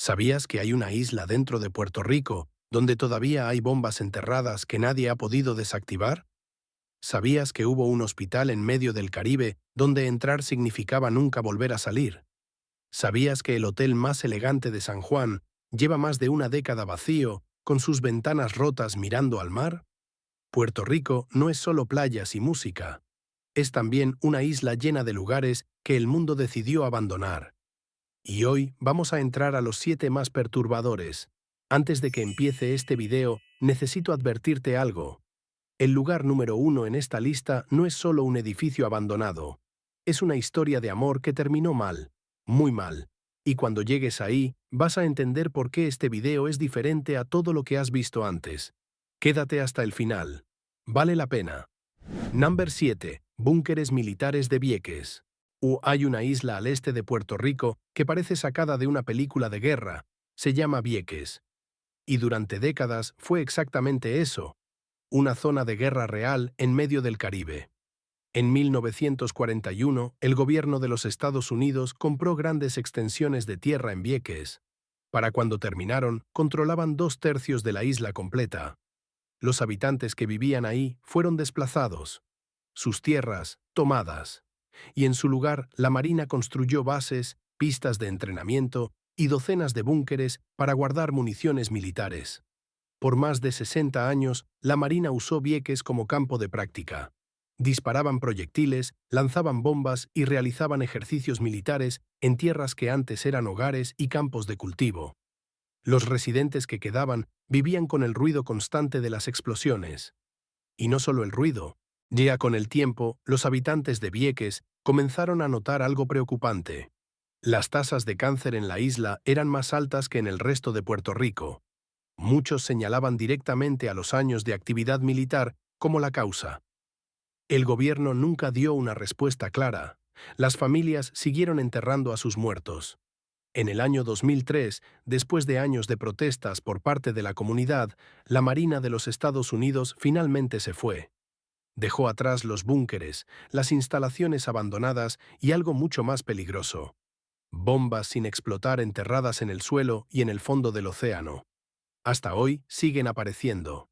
¿Sabías que hay una isla dentro de Puerto Rico donde todavía hay bombas enterradas que nadie ha podido desactivar? ¿Sabías que hubo un hospital en medio del Caribe donde entrar significaba nunca volver a salir? ¿Sabías que el hotel más elegante de San Juan lleva más de una década vacío, con sus ventanas rotas mirando al mar? Puerto Rico no es solo playas y música. Es también una isla llena de lugares que el mundo decidió abandonar. Y hoy vamos a entrar a los 7 más perturbadores. Antes de que empiece este video, necesito advertirte algo. El lugar número 1 en esta lista no es solo un edificio abandonado. Es una historia de amor que terminó mal, muy mal. Y cuando llegues ahí, vas a entender por qué este video es diferente a todo lo que has visto antes. Quédate hasta el final. Vale la pena. Number 7. Búnkeres militares de Vieques. Hay una isla al este de Puerto Rico que parece sacada de una película de guerra. Se llama Vieques. Y durante décadas fue exactamente eso, una zona de guerra real en medio del Caribe. En 1941, el gobierno de los Estados Unidos compró grandes extensiones de tierra en Vieques. Para cuando terminaron, controlaban 2/3 de la isla completa. Los habitantes que vivían ahí fueron desplazados. Sus tierras, tomadas. Y en su lugar, la Marina construyó bases, pistas de entrenamiento y docenas de búnkeres para guardar municiones militares. Por más de 60 años, la Marina usó Vieques como campo de práctica. Disparaban proyectiles, lanzaban bombas y realizaban ejercicios militares en tierras que antes eran hogares y campos de cultivo. Los residentes que quedaban vivían con el ruido constante de las explosiones. Y no solo el ruido. Ya con el tiempo, los habitantes de Vieques comenzaron a notar algo preocupante. Las tasas de cáncer en la isla eran más altas que en el resto de Puerto Rico. Muchos señalaban directamente a los años de actividad militar como la causa. El gobierno nunca dio una respuesta clara. Las familias siguieron enterrando a sus muertos. En el año 2003, después de años de protestas por parte de la comunidad, la Marina de los Estados Unidos finalmente se fue. Dejó atrás los búnkeres, las instalaciones abandonadas y algo mucho más peligroso: bombas sin explotar enterradas en el suelo y en el fondo del océano. Hasta hoy siguen apareciendo.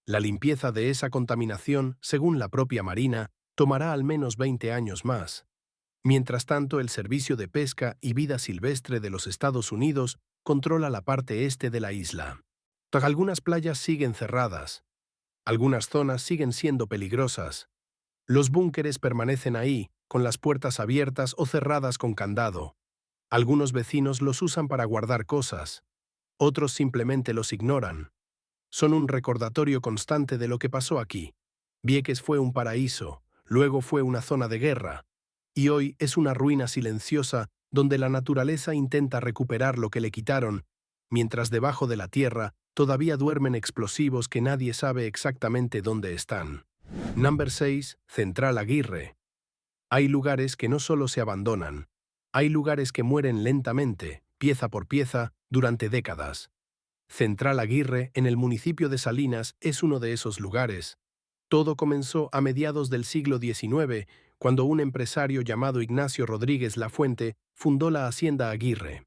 La limpieza de esa contaminación, según la propia Marina, tomará al menos 20 años más. Mientras tanto, el Servicio de Pesca y Vida Silvestre de los Estados Unidos controla la parte este de la isla. Algunas playas siguen cerradas. Algunas zonas siguen siendo peligrosas. Los búnkeres permanecen ahí, con las puertas abiertas o cerradas con candado. Algunos vecinos los usan para guardar cosas. Otros simplemente los ignoran. Son un recordatorio constante de lo que pasó aquí. Vieques fue un paraíso, luego fue una zona de guerra, y hoy es una ruina silenciosa donde la naturaleza intenta recuperar lo que le quitaron, mientras debajo de la tierra todavía duermen explosivos que nadie sabe exactamente dónde están. Number 6. Central Aguirre. Hay lugares que no solo se abandonan, hay lugares que mueren lentamente, pieza por pieza, durante décadas. Central Aguirre, en el municipio de Salinas, es uno de esos lugares. Todo comenzó a mediados del siglo XIX, cuando un empresario llamado Ignacio Rodríguez Lafuente fundó la Hacienda Aguirre.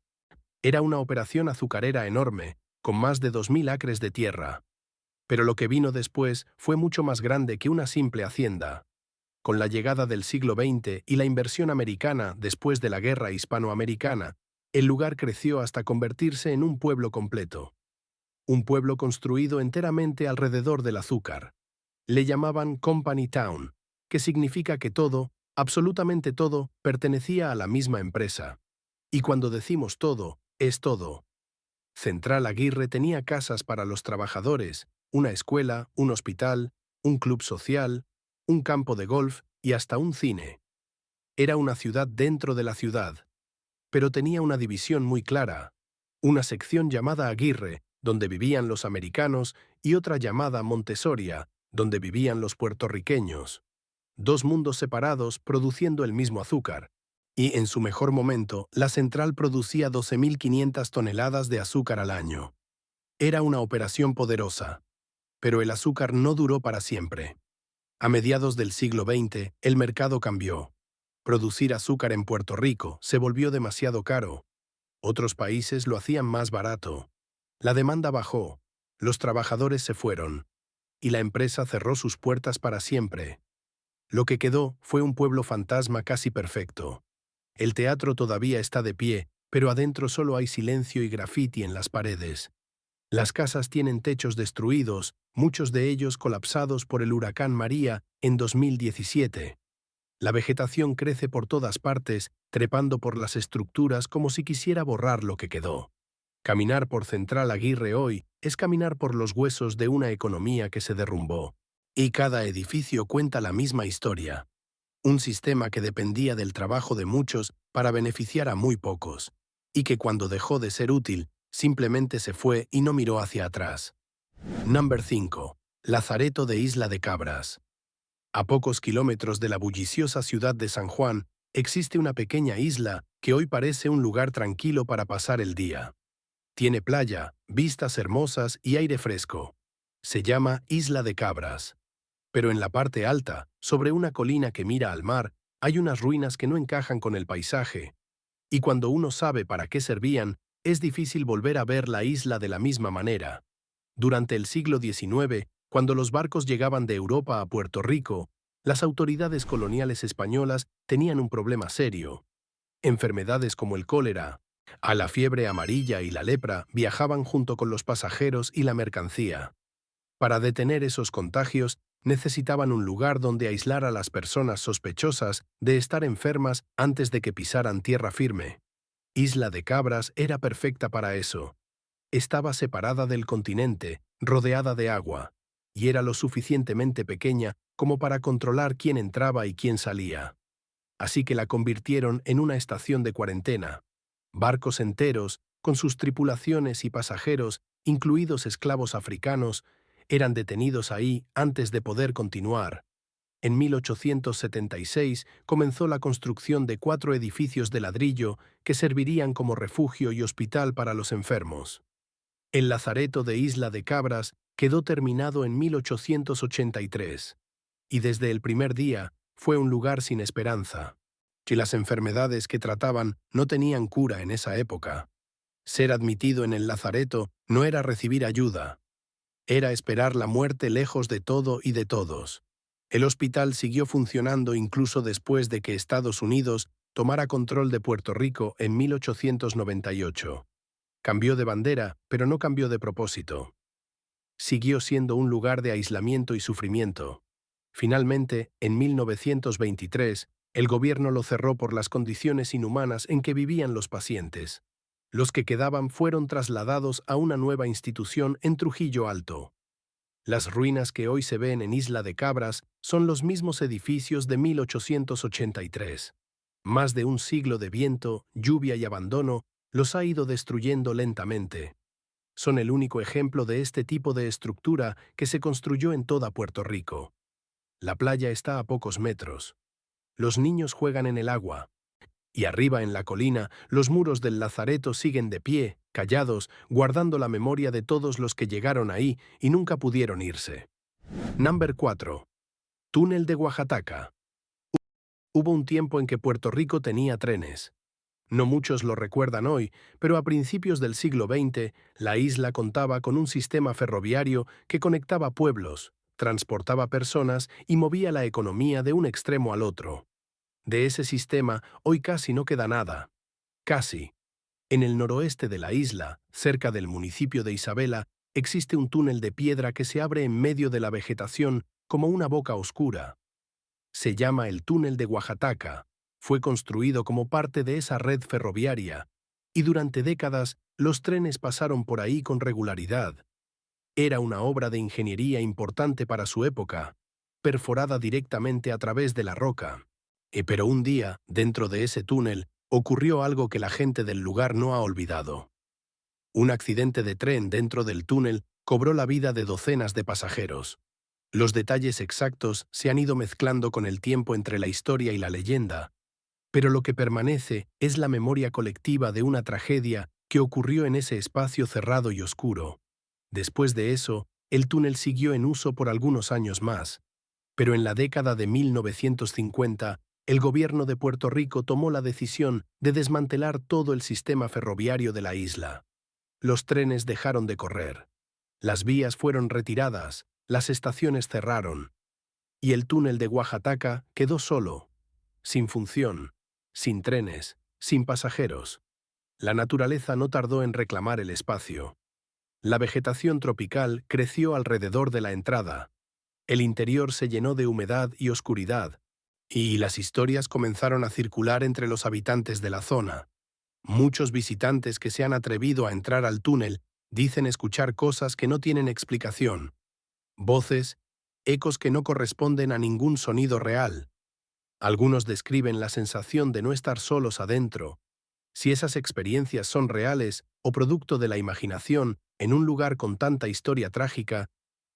Era una operación azucarera enorme, con más de 2.000 acres de tierra. Pero lo que vino después fue mucho más grande que una simple hacienda. Con la llegada del siglo XX y la inversión americana después de la Guerra Hispanoamericana, el lugar creció hasta convertirse en un pueblo completo. Un pueblo construido enteramente alrededor del azúcar. Le llamaban Company Town, que significa que todo, absolutamente todo, pertenecía a la misma empresa. Y cuando decimos todo, es todo. Central Aguirre tenía casas para los trabajadores, una escuela, un hospital, un club social, un campo de golf y hasta un cine. Era una ciudad dentro de la ciudad. Pero tenía una división muy clara. Una sección llamada Aguirre, donde vivían los americanos, y otra llamada Montesoria, donde vivían los puertorriqueños. Dos mundos separados produciendo el mismo azúcar. Y en su mejor momento, la central producía 12.500 toneladas de azúcar al año. Era una operación poderosa. Pero el azúcar no duró para siempre. A mediados del siglo XX, el mercado cambió. Producir azúcar en Puerto Rico se volvió demasiado caro. Otros países lo hacían más barato. La demanda bajó, los trabajadores se fueron, y la empresa cerró sus puertas para siempre. Lo que quedó fue un pueblo fantasma casi perfecto. El teatro todavía está de pie, pero adentro solo hay silencio y grafiti en las paredes. Las casas tienen techos destruidos, muchos de ellos colapsados por el huracán María en 2017. La vegetación crece por todas partes, trepando por las estructuras como si quisiera borrar lo que quedó. Caminar por Central Aguirre hoy es caminar por los huesos de una economía que se derrumbó. Y cada edificio cuenta la misma historia. Un sistema que dependía del trabajo de muchos para beneficiar a muy pocos, y que cuando dejó de ser útil, simplemente se fue y no miró hacia atrás. Number 5. Lazareto de Isla de Cabras. A pocos kilómetros de la bulliciosa ciudad de San Juan, existe una pequeña isla que hoy parece un lugar tranquilo para pasar el día. Tiene playa, vistas hermosas y aire fresco. Se llama Isla de Cabras. Pero en la parte alta, sobre una colina que mira al mar, hay unas ruinas que no encajan con el paisaje. Y cuando uno sabe para qué servían, es difícil volver a ver la isla de la misma manera. Durante el siglo XIX, cuando los barcos llegaban de Europa a Puerto Rico, las autoridades coloniales españolas tenían un problema serio. Enfermedades como el cólera, a la fiebre amarilla y la lepra viajaban junto con los pasajeros y la mercancía. Para detener esos contagios, necesitaban un lugar donde aislar a las personas sospechosas de estar enfermas antes de que pisaran tierra firme. Isla de Cabras era perfecta para eso. Estaba separada del continente, rodeada de agua, y era lo suficientemente pequeña como para controlar quién entraba y quién salía. Así que la convirtieron en una estación de cuarentena. Barcos enteros, con sus tripulaciones y pasajeros, incluidos esclavos africanos, eran detenidos ahí antes de poder continuar. En 1876 comenzó la construcción de 4 edificios de ladrillo que servirían como refugio y hospital para los enfermos. El lazareto de Isla de Cabras quedó terminado en 1883, y desde el primer día fue un lugar sin esperanza. Y las enfermedades que trataban no tenían cura en esa época. Ser admitido en el lazareto no era recibir ayuda. Era esperar la muerte lejos de todo y de todos. El hospital siguió funcionando incluso después de que Estados Unidos tomara control de Puerto Rico en 1898. Cambió de bandera, pero no cambió de propósito. Siguió siendo un lugar de aislamiento y sufrimiento. Finalmente, en 1923, el gobierno lo cerró por las condiciones inhumanas en que vivían los pacientes. Los que quedaban fueron trasladados a una nueva institución en Trujillo Alto. Las ruinas que hoy se ven en Isla de Cabras son los mismos edificios de 1883. Más de un siglo de viento, lluvia y abandono los ha ido destruyendo lentamente. Son el único ejemplo de este tipo de estructura que se construyó en toda Puerto Rico. La playa está a pocos metros. Los niños juegan en el agua. Y arriba en la colina, los muros del lazareto siguen de pie, callados, guardando la memoria de todos los que llegaron ahí y nunca pudieron irse. Number 4. Túnel de Oaxaca. Hubo un tiempo en que Puerto Rico tenía trenes. No muchos lo recuerdan hoy, pero a principios del siglo XX, la isla contaba con un sistema ferroviario que conectaba pueblos, transportaba personas y movía la economía de un extremo al otro. De ese sistema hoy casi no queda nada. Casi. En el noroeste de la isla, cerca del municipio de Isabela, existe un túnel de piedra que se abre en medio de la vegetación como una boca oscura. Se llama el Túnel de Oaxaca. Fue construido como parte de esa red ferroviaria, y durante décadas los trenes pasaron por ahí con regularidad. Era una obra de ingeniería importante para su época, perforada directamente a través de la roca. Pero un día, dentro de ese túnel, ocurrió algo que la gente del lugar no ha olvidado. Un accidente de tren dentro del túnel cobró la vida de docenas de pasajeros. Los detalles exactos se han ido mezclando con el tiempo entre la historia y la leyenda, pero lo que permanece es la memoria colectiva de una tragedia que ocurrió en ese espacio cerrado y oscuro. Después de eso, el túnel siguió en uso por algunos años más, pero en la década de 1950, El gobierno de Puerto Rico tomó la decisión de desmantelar todo el sistema ferroviario de la isla. Los trenes dejaron de correr. Las vías fueron retiradas, las estaciones cerraron, y el túnel de Oaxaca quedó solo, sin función, sin trenes, sin pasajeros. La naturaleza no tardó en reclamar el espacio. La vegetación tropical creció alrededor de la entrada. El interior se llenó de humedad y oscuridad, y las historias comenzaron a circular entre los habitantes de la zona. Muchos visitantes que se han atrevido a entrar al túnel dicen escuchar cosas que no tienen explicación. Voces, ecos que no corresponden a ningún sonido real. Algunos describen la sensación de no estar solos adentro. Si esas experiencias son reales o producto de la imaginación en un lugar con tanta historia trágica,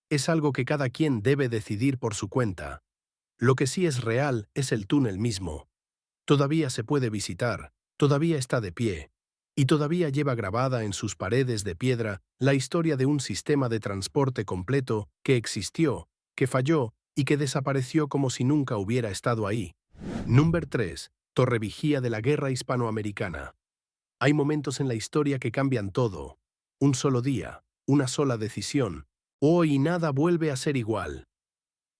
es algo que cada quien debe decidir por su cuenta. Lo que sí es real es el túnel mismo. Todavía se puede visitar, todavía está de pie, y todavía lleva grabada en sus paredes de piedra la historia de un sistema de transporte completo que existió, que falló y que desapareció como si nunca hubiera estado ahí. Número 3. Torre Vigía de la Guerra Hispanoamericana. Hay momentos en la historia que cambian todo. Un solo día, una sola decisión. Hoy nada vuelve a ser igual.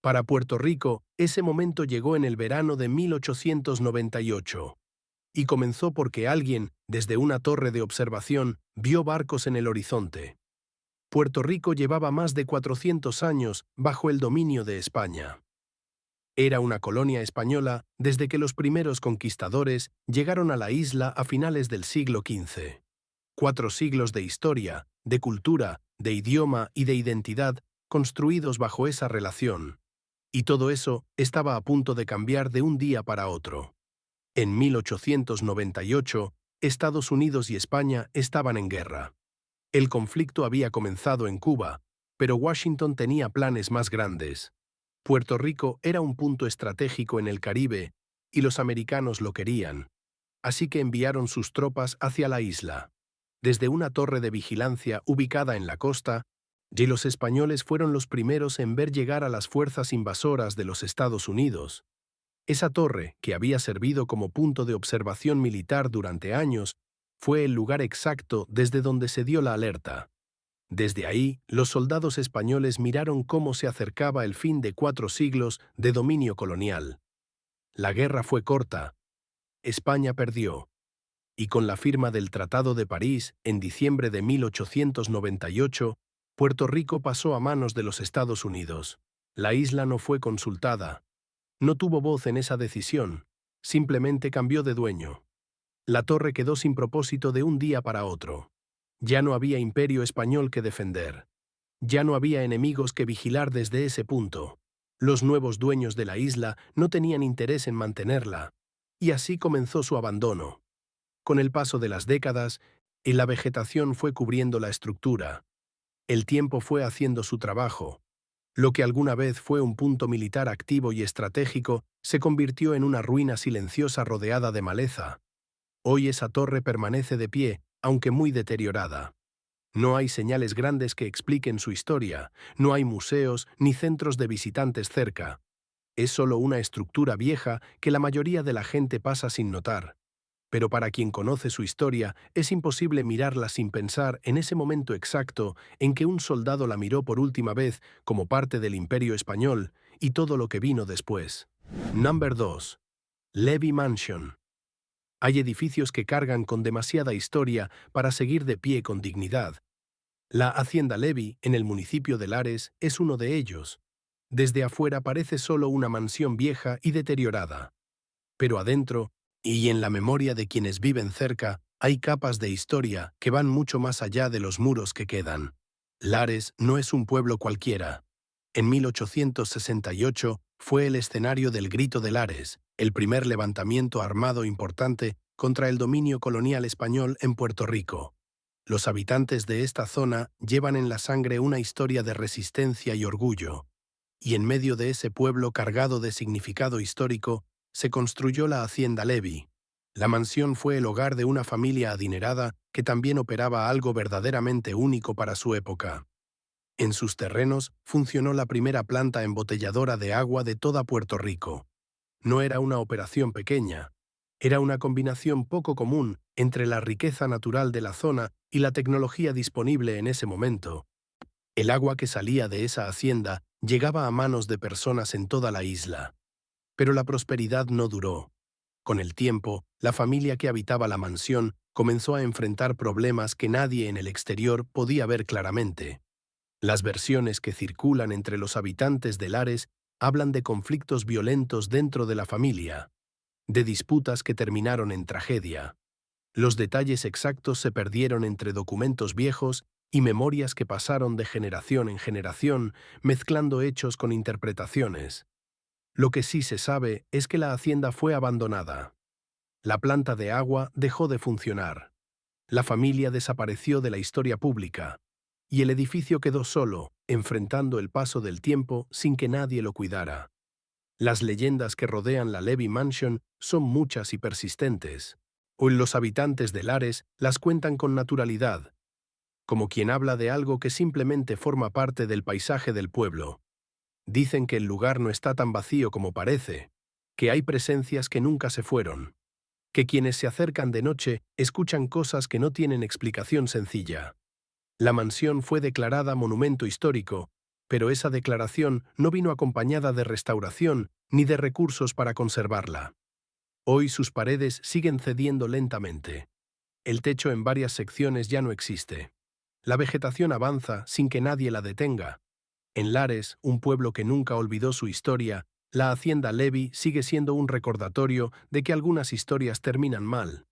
Para Puerto Rico, ese momento llegó en el verano de 1898. Y comenzó porque alguien, desde una torre de observación, vio barcos en el horizonte. Puerto Rico llevaba más de 400 años bajo el dominio de España. Era una colonia española desde que los primeros conquistadores llegaron a la isla a finales del siglo XV. 4 siglos de historia, de cultura, de idioma y de identidad construidos bajo esa relación. Y todo eso estaba a punto de cambiar de un día para otro. En 1898, Estados Unidos y España estaban en guerra. El conflicto había comenzado en Cuba, pero Washington tenía planes más grandes. Puerto Rico era un punto estratégico en el Caribe, y los americanos lo querían. Así que enviaron sus tropas hacia la isla. Desde una torre de vigilancia ubicada en la costa, y los españoles fueron los primeros en ver llegar a las fuerzas invasoras de los Estados Unidos. Esa torre, que había servido como punto de observación militar durante años, fue el lugar exacto desde donde se dio la alerta. Desde ahí, los soldados españoles miraron cómo se acercaba el fin de 4 siglos de dominio colonial. La guerra fue corta. España perdió. Y con la firma del Tratado de París, en diciembre de 1898, Puerto Rico pasó a manos de los Estados Unidos. La isla no fue consultada. No tuvo voz en esa decisión, simplemente cambió de dueño. La torre quedó sin propósito de un día para otro. Ya no había imperio español que defender. Ya no había enemigos que vigilar desde ese punto. Los nuevos dueños de la isla no tenían interés en mantenerla. Y así comenzó su abandono. Con el paso de las décadas, la vegetación fue cubriendo la estructura. El tiempo fue haciendo su trabajo. Lo que alguna vez fue un punto militar activo y estratégico se convirtió en una ruina silenciosa rodeada de maleza. Hoy esa torre permanece de pie, aunque muy deteriorada. No hay señales grandes que expliquen su historia, no hay museos ni centros de visitantes cerca. Es solo una estructura vieja que la mayoría de la gente pasa sin notar. Pero para quien conoce su historia, es imposible mirarla sin pensar en ese momento exacto en que un soldado la miró por última vez como parte del Imperio Español y todo lo que vino después. Número 2. Levy Mansion. Hay edificios que cargan con demasiada historia para seguir de pie con dignidad. La Hacienda Levy, en el municipio de Lares, es uno de ellos. Desde afuera parece solo una mansión vieja y deteriorada. Pero adentro, y en la memoria de quienes viven cerca, hay capas de historia que van mucho más allá de los muros que quedan. Lares no es un pueblo cualquiera. En 1868 fue el escenario del Grito de Lares, el primer levantamiento armado importante contra el dominio colonial español en Puerto Rico. Los habitantes de esta zona llevan en la sangre una historia de resistencia y orgullo. Y en medio de ese pueblo cargado de significado histórico, se construyó la Hacienda Levy. La mansión fue el hogar de una familia adinerada que también operaba algo verdaderamente único para su época. En sus terrenos funcionó la primera planta embotelladora de agua de toda Puerto Rico. No era una operación pequeña. Era una combinación poco común entre la riqueza natural de la zona y la tecnología disponible en ese momento. El agua que salía de esa hacienda llegaba a manos de personas en toda la isla. Pero la prosperidad no duró. Con el tiempo, la familia que habitaba la mansión comenzó a enfrentar problemas que nadie en el exterior podía ver claramente. Las versiones que circulan entre los habitantes de Lares hablan de conflictos violentos dentro de la familia, de disputas que terminaron en tragedia. Los detalles exactos se perdieron entre documentos viejos y memorias que pasaron de generación en generación, mezclando hechos con interpretaciones. Lo que sí se sabe es que la hacienda fue abandonada. La planta de agua dejó de funcionar. La familia desapareció de la historia pública. Y el edificio quedó solo, enfrentando el paso del tiempo sin que nadie lo cuidara. Las leyendas que rodean la Levy Mansion son muchas y persistentes. Hoy los habitantes de Lares las cuentan con naturalidad, como quien habla de algo que simplemente forma parte del paisaje del pueblo. Dicen que el lugar no está tan vacío como parece, que hay presencias que nunca se fueron, que quienes se acercan de noche escuchan cosas que no tienen explicación sencilla. La mansión fue declarada monumento histórico, pero esa declaración no vino acompañada de restauración ni de recursos para conservarla. Hoy sus paredes siguen cediendo lentamente. El techo en varias secciones ya no existe. La vegetación avanza sin que nadie la detenga. En Lares, un pueblo que nunca olvidó su historia, la hacienda Levy sigue siendo un recordatorio de que algunas historias terminan mal.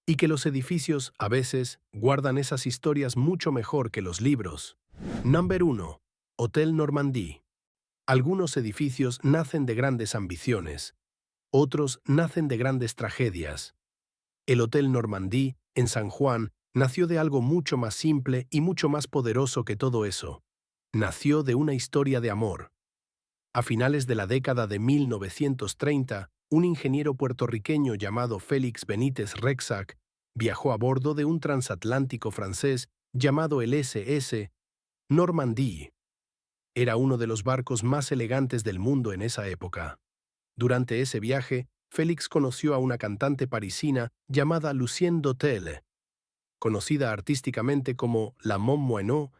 Y que los edificios, a veces, guardan esas historias mucho mejor que los libros. Number 1. Hotel Normandie. Algunos edificios nacen de grandes ambiciones. Otros nacen de grandes tragedias. El Hotel Normandie, en San Juan, nació de algo mucho más simple y mucho más poderoso que todo eso. Nació de una historia de amor. A finales de la década de 1930, un ingeniero puertorriqueño llamado Félix Benítez Rexach viajó a bordo de un transatlántico francés llamado el SS Normandie. Era uno de los barcos más elegantes del mundo en esa época. Durante ese viaje, Félix conoció a una cantante parisina llamada Lucienne Dautel, conocida artísticamente como La Montmoineau,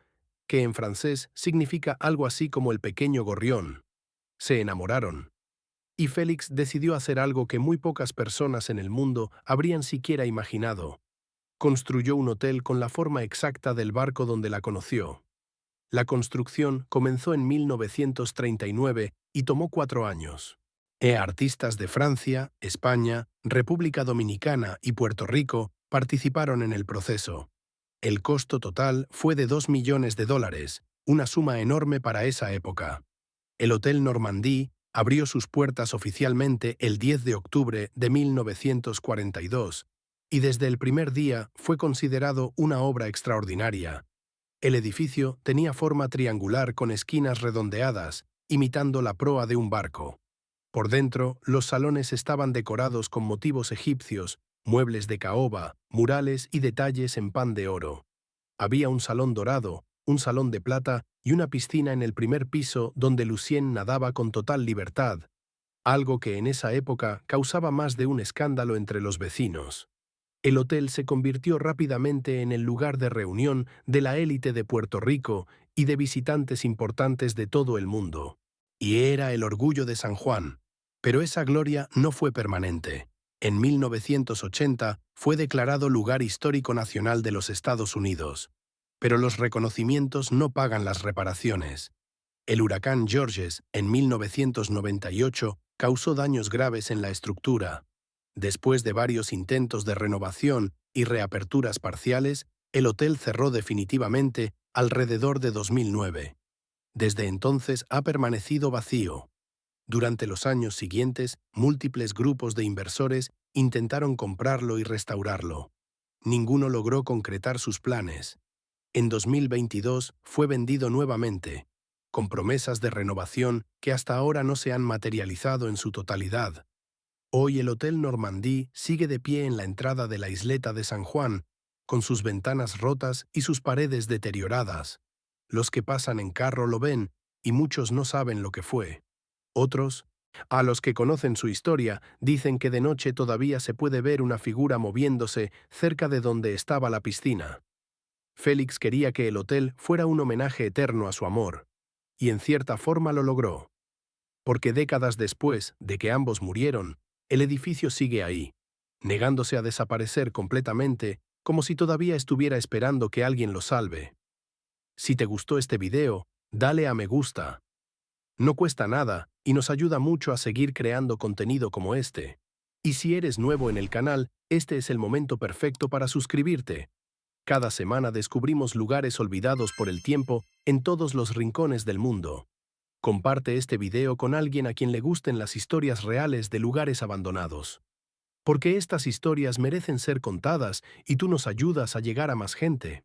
que en francés significa algo así como el pequeño gorrión. Se enamoraron. Y Félix decidió hacer algo que muy pocas personas en el mundo habrían siquiera imaginado. Construyó un hotel con la forma exacta del barco donde la conoció. La construcción comenzó en 1939 y tomó 4 años. Artistas de Francia, España, República Dominicana y Puerto Rico participaron en el proceso. El costo total fue de $2 millones, una suma enorme para esa época. El Hotel Normandie abrió sus puertas oficialmente el 10 de octubre de 1942 y desde el primer día fue considerado una obra extraordinaria. El edificio tenía forma triangular con esquinas redondeadas, imitando la proa de un barco. Por dentro, los salones estaban decorados con motivos egipcios, muebles de caoba, murales y detalles en pan de oro. Había un salón dorado, un salón de plata y una piscina en el primer piso donde Lucien nadaba con total libertad, algo que en esa época causaba más de un escándalo entre los vecinos. El hotel se convirtió rápidamente en el lugar de reunión de la élite de Puerto Rico y de visitantes importantes de todo el mundo. Y era el orgullo de San Juan. Pero esa gloria no fue permanente. En 1980 fue declarado Lugar Histórico Nacional de los Estados Unidos. Pero los reconocimientos no pagan las reparaciones. El huracán Georges, en 1998, causó daños graves en la estructura. Después de varios intentos de renovación y reaperturas parciales, el hotel cerró definitivamente alrededor de 2009. Desde entonces ha permanecido vacío. Durante los años siguientes, múltiples grupos de inversores intentaron comprarlo y restaurarlo. Ninguno logró concretar sus planes. En 2022 fue vendido nuevamente, con promesas de renovación que hasta ahora no se han materializado en su totalidad. Hoy el Hotel Normandie sigue de pie en la entrada de la isleta de San Juan, con sus ventanas rotas y sus paredes deterioradas. Los que pasan en carro lo ven y muchos no saben lo que fue. Otros, A los que conocen su historia dicen que de noche todavía se puede ver una figura moviéndose cerca de donde estaba la piscina. Félix quería que el hotel fuera un homenaje eterno a su amor, y en cierta forma lo logró. Porque décadas después de que ambos murieron, el edificio sigue ahí, negándose a desaparecer completamente, como si todavía estuviera esperando que alguien lo salve. Si te gustó este video, dale a me gusta. No cuesta nada y nos ayuda mucho a seguir creando contenido como este. Y si eres nuevo en el canal, este es el momento perfecto para suscribirte. Cada semana descubrimos lugares olvidados por el tiempo en todos los rincones del mundo. Comparte este video con alguien a quien le gusten las historias reales de lugares abandonados. Porque estas historias merecen ser contadas y tú nos ayudas a llegar a más gente.